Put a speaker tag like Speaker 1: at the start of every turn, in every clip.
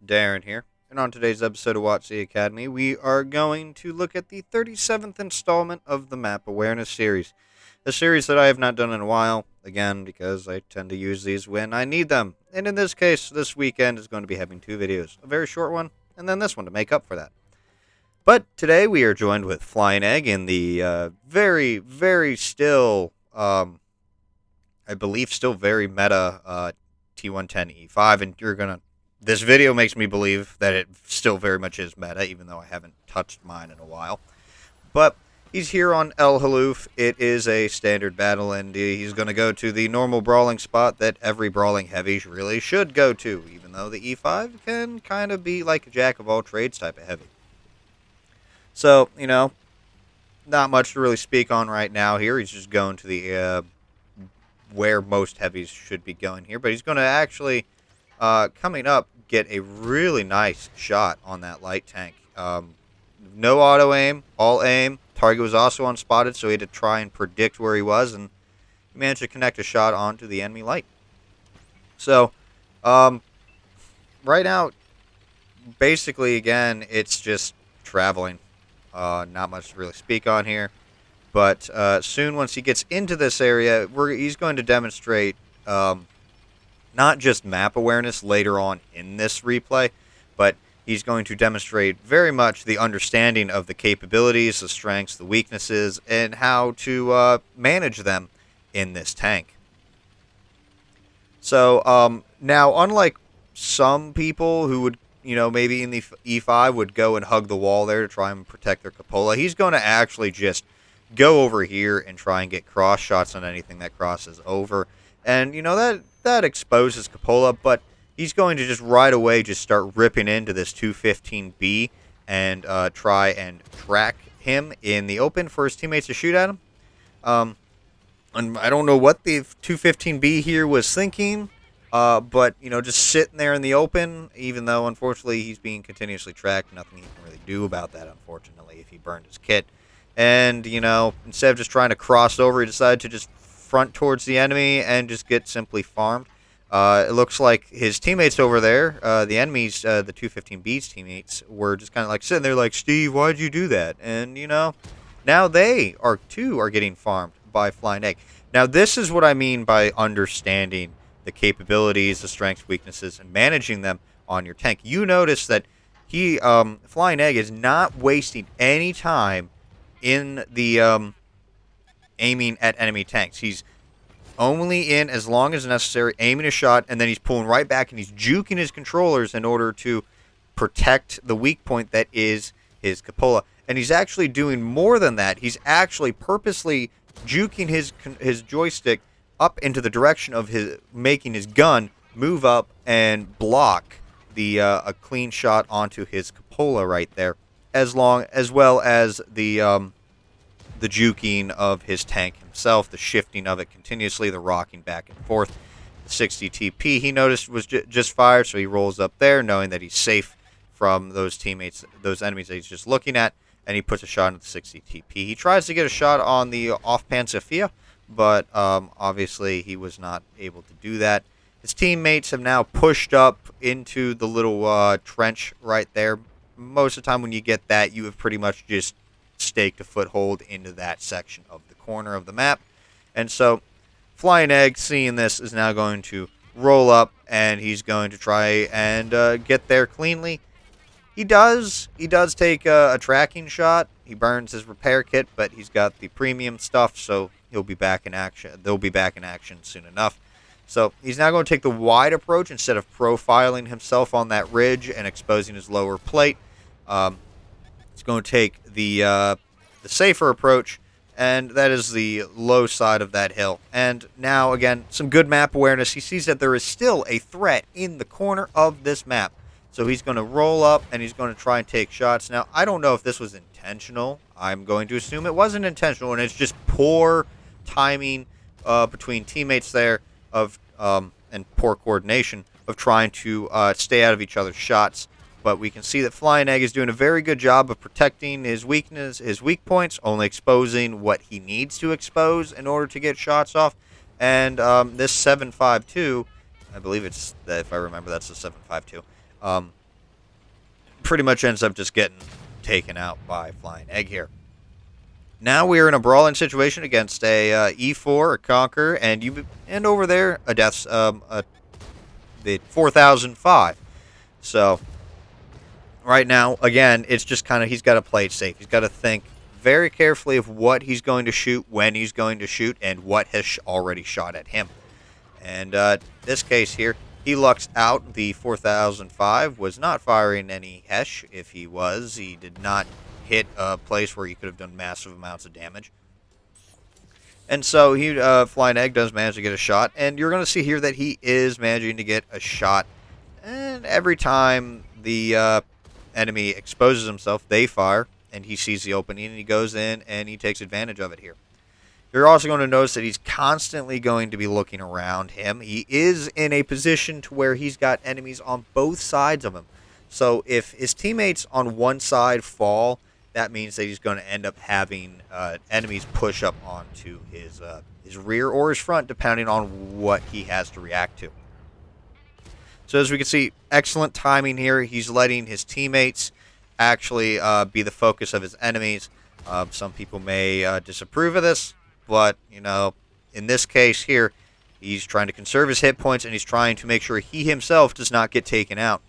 Speaker 1: Darren here, and on today's episode of Watch the Academy, we are going to look at the 37th installment of the Map Awareness series. A series that I have not done in a while, again, because I tend to use these when I need them. And in this case, this weekend is going to be having two videos, a very short one, and then this one to make up for that. But today we are joined with FlyinEgg in the very still, I believe still very meta T110E5, and this video makes me believe that it still very much is meta, even though I haven't touched mine in a while. But he's here on El Haloof. It is a standard battle, and he's going to go to the normal brawling spot that every brawling heavy really should go to, even though the E5 can kind of be like a jack-of-all-trades type of heavy. So, not much to really speak on right now here. He's just going to the where most heavies should be going here. But he's going to actually, coming up, get a really nice shot on that light tank. No auto aim, all aim. Target was also unspotted, so he had to try and predict where he was, and he managed to connect a shot onto the enemy light. So, right now, basically, again, it's just traveling. Not much to really speak on here. But soon, once he gets into this area, he's going to demonstrate not just map awareness later on in this replay, but he's going to demonstrate very much the understanding of the capabilities, the strengths, the weaknesses, and how to manage them in this tank. So now, unlike some people who would, maybe in the E5 would go and hug the wall there to try and protect their cupola, he's going to actually just go over here and try and get cross shots on anything that crosses over. And, that exposes cupola, but he's going to just right away just start ripping into this 215B and try and track him in the open for his teammates to shoot at him. And I don't know what the 215B here was thinking, but, just sitting there in the open, even though, unfortunately, he's being continuously tracked. Nothing he can really do about that, unfortunately, if he burned his kit. And, instead of just trying to cross over, he decided to just front towards the enemy and just get simply farmed. It looks like his teammates over there, the enemies, the 215B's teammates, were just kind of like sitting there like, Steve, why'd you do that? And, now they are getting farmed by FlyinEgg. Now, this is what I mean by understanding the capabilities, the strengths, weaknesses, and managing them on your tank. You notice that FlyinEgg is not wasting any time in the aiming at enemy tanks. He's only in as long as necessary, aiming a shot, and then he's pulling right back and he's juking his controllers in order to protect the weak point that is his cupola. And he's actually doing more than that. He's actually purposely juking his joystick up into the direction of making his gun move up and block a clean shot onto his cupola right there, as well as the juking of his tank himself, the shifting of it continuously, the rocking back and forth. The 60 TP he noticed was just fired, so he rolls up there knowing that he's safe from those enemies that he's just looking at, and he puts a shot into the 60 TP. He tries to get a shot on the off-pan Sophia, but obviously he was not able to do that. His teammates have now pushed up into the little trench right there. Most of the time when you get that, you have pretty much just staked a foothold into that section of the corner of the map. And so FlyinEgg, seeing this, is now going to roll up, and he's going to try and get there cleanly. He does take a tracking shot. He burns his repair kit, but he's got the premium stuff, so he'll be back in action. They'll be back in action soon enough. So he's now going to take the wide approach instead of profiling himself on that ridge and exposing his lower plate. He's going to take the safer approach, and that is the low side of that hill. And now, again, some good map awareness. He sees that there is still a threat in the corner of this map. So he's going to roll up, and he's going to try and take shots. Now, I don't know if this was intentional. I'm going to assume it wasn't intentional, and it's just poor timing between teammates there and poor coordination of trying to stay out of each other's shots. But we can see that FlyinEgg is doing a very good job of protecting his weak points, only exposing what he needs to expose in order to get shots off. And this 7.52, I believe it's, if I remember, that's the 7.52. pretty much ends up just getting taken out by FlyinEgg here. Now we are in a brawling situation against a E4, a Conqueror, and over there a Death's the 4005. So right now, again, it's just kind of he's got to play it safe. He's got to think very carefully of what he's going to shoot, when he's going to shoot, and what has already shot at him. And this case here, he lucks out. The 4005 was not firing any Hesh. If he was, he did not hit a place where he could have done massive amounts of damage. And so he, FlyinEgg does manage to get a shot, and you're going to see here that he is managing to get a shot. And every time the enemy exposes himself, they fire, and he sees the opening, and he goes in, and he takes advantage of it here. You're also going to notice that he's constantly going to be looking around him. He is in a position to where he's got enemies on both sides of him. So if his teammates on one side fall, that means that he's going to end up having enemies push up onto his rear or his front, depending on what he has to react to. So as we can see, excellent timing here. He's letting his teammates actually be the focus of his enemies. Some people may disapprove of this, but, you know, in this case here, he's trying to conserve his hit points, and he's trying to make sure he himself does not get taken out.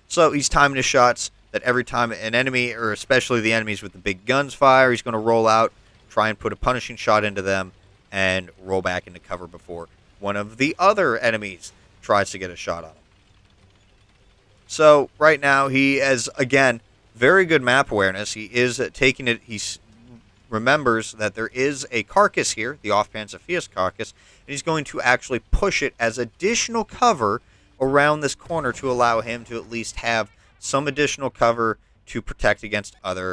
Speaker 1: So he's timing his shots that every time an enemy, or especially the enemies with the big guns, fire, he's going to roll out, try and put a punishing shot into them, and roll back into cover before one of the other enemies tries to get a shot on him. So right now he has, again, very good map awareness. He is taking it, he's remembers that there is a carcass here, the off-Panzerfias carcass, and he's going to actually push it as additional cover around this corner to allow him to at least have some additional cover to protect against other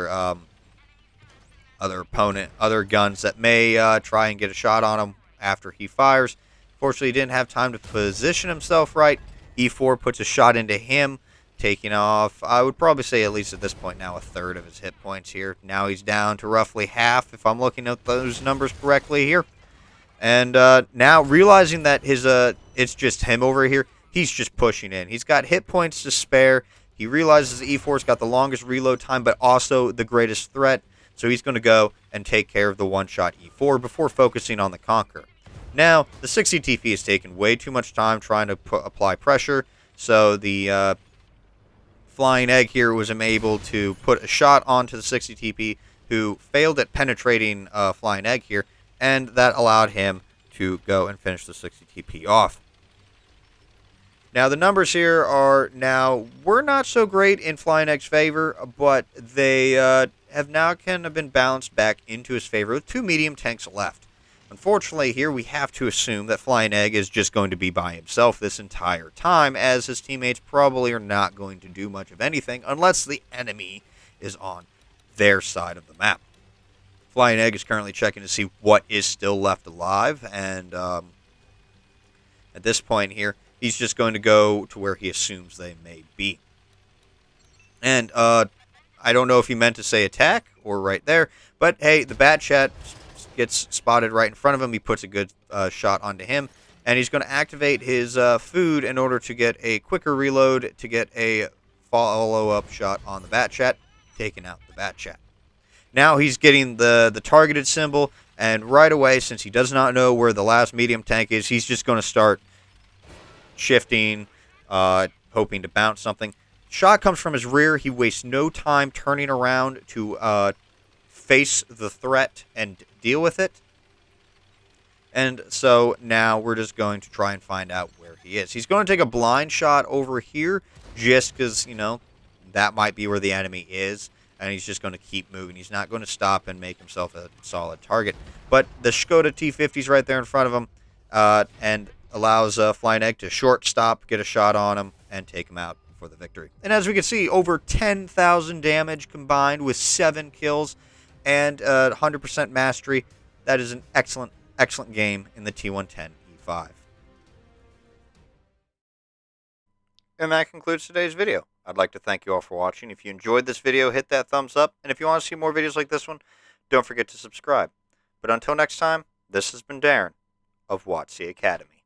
Speaker 1: guns that may try and get a shot on him after he fires. Fortunately, he didn't have time to position himself right. E4 puts a shot into him, taking off, I would probably say at least at this point now, a third of his hit points here. Now he's down to roughly half, if I'm looking at those numbers correctly here. And now realizing that it's just him over here, he's just pushing in. He's got hit points to spare. He realizes E4's got the longest reload time, but also the greatest threat. So he's going to go and take care of the one-shot E4 before focusing on the Conqueror. Now, the 60 TP has taken way too much time trying to apply pressure. So the FlyinEgg here was able to put a shot onto the 60 TP, who failed at penetrating FlyinEgg here, and that allowed him to go and finish the 60 TP off. Now the numbers here were not so great in FlyinEgg's favor, but they have now kind of been balanced back into his favor with two medium tanks left. Unfortunately, here we have to assume that FlyinEgg is just going to be by himself this entire time, as his teammates probably are not going to do much of anything unless the enemy is on their side of the map. FlyinEgg is currently checking to see what is still left alive, and at this point here, he's just going to go to where he assumes they may be. And I don't know if he meant to say attack or right there, but hey, the bat chat gets spotted right in front of him. He puts a good shot onto him, and he's going to activate his food in order to get a quicker reload to get a follow-up shot on the bat chat, taking out the bat chat. Now he's getting the targeted symbol, and right away, since he does not know where the last medium tank is, he's just going to start shifting, hoping to bounce something. Shot comes from his rear. He wastes no time turning around to face the threat and deal with it. And so now we're just going to try and find out where he is. He's going to take a blind shot over here just because, you know, that might be where the enemy is. And he's just going to keep moving. He's not going to stop and make himself a solid target. But the Skoda T50 is right there in front of him, and allows FlyinEgg to short stop, get a shot on him, and take him out for the victory. And as we can see, over 10,000 damage combined with 7 kills and 100% mastery. That is an excellent, excellent game in the T110 E5. And that concludes today's video. I'd like to thank you all for watching. If you enjoyed this video, hit that thumbs up. And if you want to see more videos like this one, don't forget to subscribe. But until next time, this has been Darren of WotC Academy.